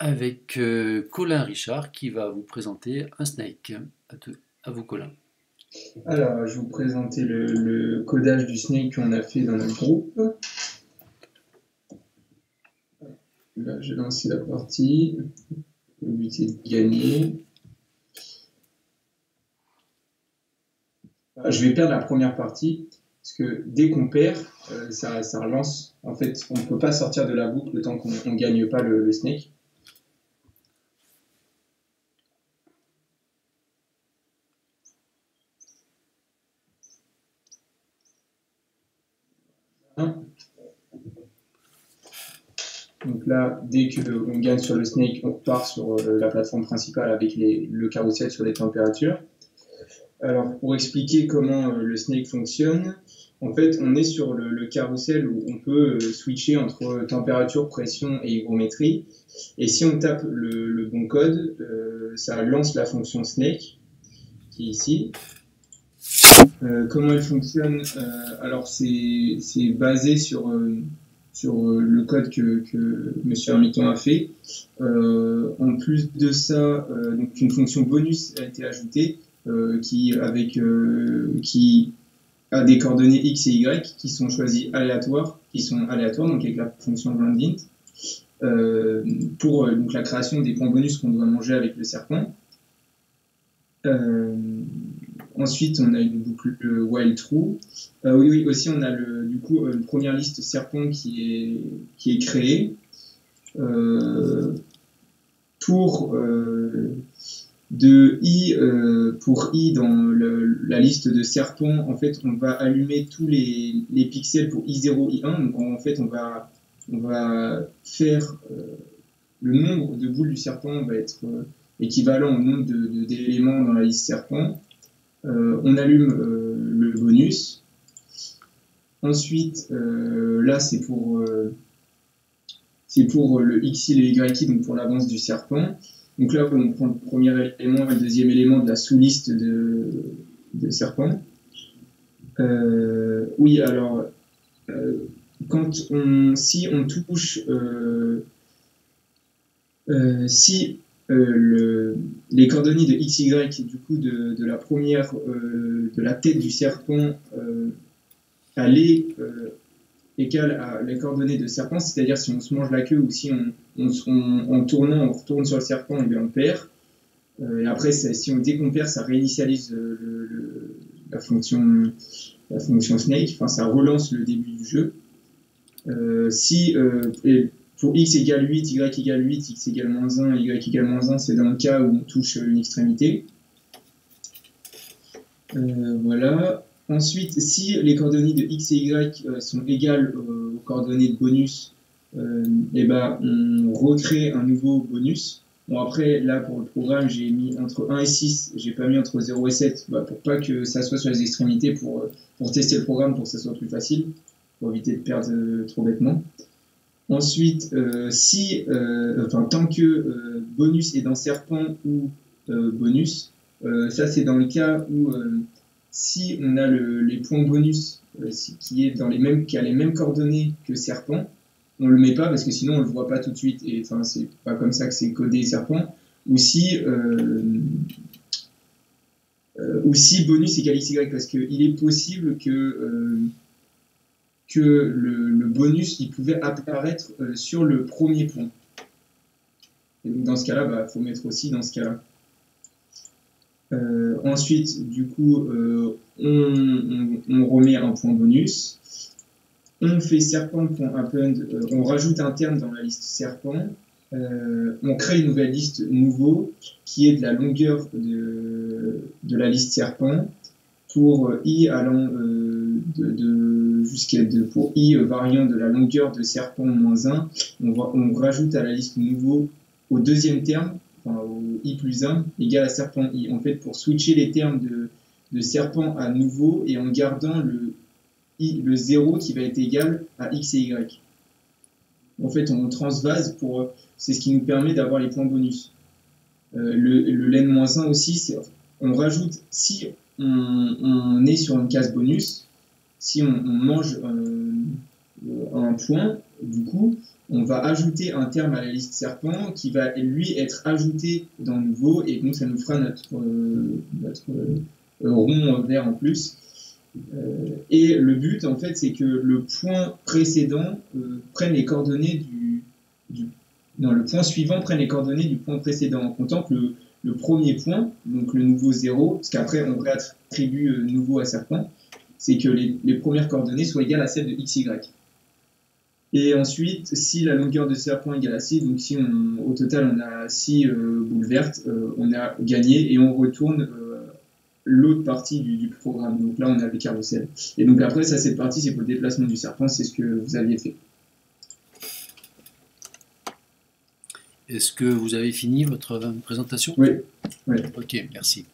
Avec Colin Richard qui va vous présenter un snake. À vous, Colin. Alors, je vais vous présenter le codage du snake qu'on a fait dans notre groupe. Là, j'ai lancé la partie. Le but est de gagner. Je vais perdre la première partie, parce que dès qu'on perd, ça relance. En fait, on ne peut pas sortir de la boucle tant qu'on ne gagne pas le snake. Donc là, dès qu'on gagne sur le snake, on repart sur la plateforme principale avec le carrousel sur les températures. Alors, pour expliquer comment le snake fonctionne, en fait, on est sur le carrousel où on peut switcher entre température, pression et hygrométrie. Et si on tape le bon code, ça lance la fonction snake, qui est ici. Comment elle fonctionne? Alors, c'est basé sur le code que M. Hermiton a fait. En plus de ça, donc une fonction bonus a été ajoutée qui a des coordonnées x et y qui sont choisies aléatoires, donc avec la fonction roundint, pour donc la création des points bonus qu'on doit manger avec le serpent. Ensuite, on a une boucle while true. Oui, aussi, on a une première liste serpent qui est créée. Pour i dans la liste de serpents, en fait, on va allumer tous les pixels pour i0, i1. Donc, en fait, on va faire le nombre de boules du serpent va être équivalent au nombre d'éléments dans la liste serpent. On allume le bonus. Ensuite, là, c'est pour le xi et le yi, donc pour l'avance du serpent. Donc là, on prend le premier élément et le deuxième élément de la sous-liste de serpent. Oui, alors, si on touche, les coordonnées de x, y, du coup, de la première, de la tête du serpent, elle est égale à les coordonnées de serpent, c'est-à-dire si on se mange la queue ou si en tournant, on retourne sur le serpent, et bien on perd. Et après, dès qu'on perd, ça réinitialise la fonction snake, enfin ça relance le début du jeu. Pour x égale 8, y égale 8, x égale moins 1, y égale moins 1, c'est dans le cas où on touche une extrémité. Voilà. Ensuite, si les coordonnées de x et y sont égales aux coordonnées de bonus, on recrée un nouveau bonus. Bon, après, là, pour le programme, j'ai mis entre 1 et 6, j'ai pas mis entre 0 et 7, pour pas que ça soit sur les extrémités, pour tester le programme, pour que ça soit plus facile, pour éviter de perdre trop bêtement. Ensuite, tant que bonus est dans serpent ou bonus, ça c'est dans le cas où si on a les points bonus qui a les mêmes coordonnées que serpent, on le met pas parce que sinon on le voit pas tout de suite, et enfin c'est pas comme ça que c'est codé serpent. Ou si bonus égale xy, parce qu'il est possible que le bonus il pouvait apparaître sur le premier point. Et donc dans ce cas-là, faut mettre aussi dans ce cas-là. Ensuite, du coup, on remet un point bonus. On fait serpent.append, on rajoute un terme dans la liste serpent. On crée une nouvelle liste nouveau qui est de la longueur de la liste serpent pour i allant pour i variant de la longueur de serpent moins 1. On rajoute à la liste nouveau au deuxième terme, au i plus 1 égale à serpent i, en fait, pour switcher les termes de serpent à nouveau et en gardant le 0 qui va être égal à x et y. En fait, on transvase c'est ce qui nous permet d'avoir les points bonus. Le len-1 aussi, on rajoute, si on est sur une case bonus, si on mange un point, du coup, on va ajouter un terme à la liste serpent qui va lui être ajouté dans le nouveau, et donc ça nous fera notre rond vert en plus. Et le but, en fait, c'est que le point précédent prenne les coordonnées non, le point suivant prenne les coordonnées du point précédent, en comptant que le premier point, donc le nouveau 0, parce qu'après on réattribue nouveau à serpent, c'est que les premières coordonnées soient égales à celles de x, y. Et ensuite, si la longueur de serpent est égale à 6, donc si au total on a 6 boules vertes, on a gagné et on retourne l'autre partie du programme. Donc là, on a les carrousels. Et donc après, ça, cette partie, c'est pour le déplacement du serpent, c'est ce que vous aviez fait. Est-ce que vous avez fini votre présentation? Oui. Oui. Ok, merci.